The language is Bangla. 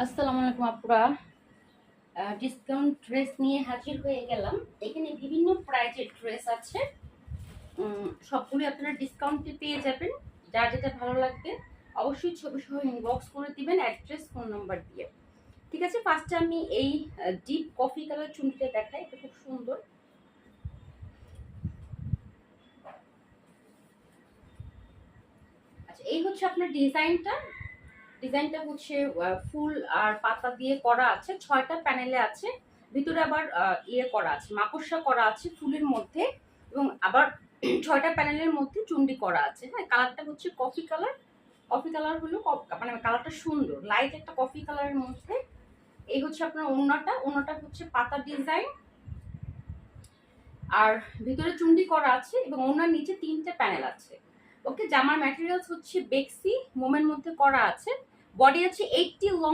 আসসালামু আলাইকুম আপুরা। ডিসকাউন্ট ড্রেস নিয়ে হাজির হয়ে গেলাম। এখানে বিভিন্ন প্রাইজের ড্রেস আছে। সবগুলো আপনারা ডিসকাউন্টে পেয়ে যাবেন। যার যেটা ভালো লাগবে অবশ্যই ছবি সহ ইনবক্স করে দিবেন, অ্যাড্রেস ফোন নাম্বার দিয়ে। ঠিক আছে, ফার্স্টে আমি এই ডিপ কফি কালার চুনটা দেখাই, এটা খুব সুন্দর। আচ্ছা, এই হচ্ছে আপনার ডিজাইনটা হচ্ছে ফুল আর পাতা দিয়ে করা আছে, 6টা প্যানেলে আছে। ভিতরে আবার ইয়ে করা আছে, মাকড়সা করা আছে ফুলের মধ্যে, এবং আবার 6টা প্যানেলের মধ্যে চুন্ডি করা আছে। হ্যাঁ, কালারটা হচ্ছে কফি কালার। কফি কালার হলো মানে কালারটা সুন্দর, লাইট একটা কফি কালারের মধ্যে। এই হচ্ছে আপনার ওড়নাটা হচ্ছে পাতা ডিজাইন, আর ভিতরে চুন্ডি করা আছে, এবং ওড়নার নিচে 3টে প্যানেল আছে। ওকে, জামার ম্যাটেরিয়ালস হচ্ছে বেক্সি মোমের মধ্যে করা আছে। বডি আছে 80, লং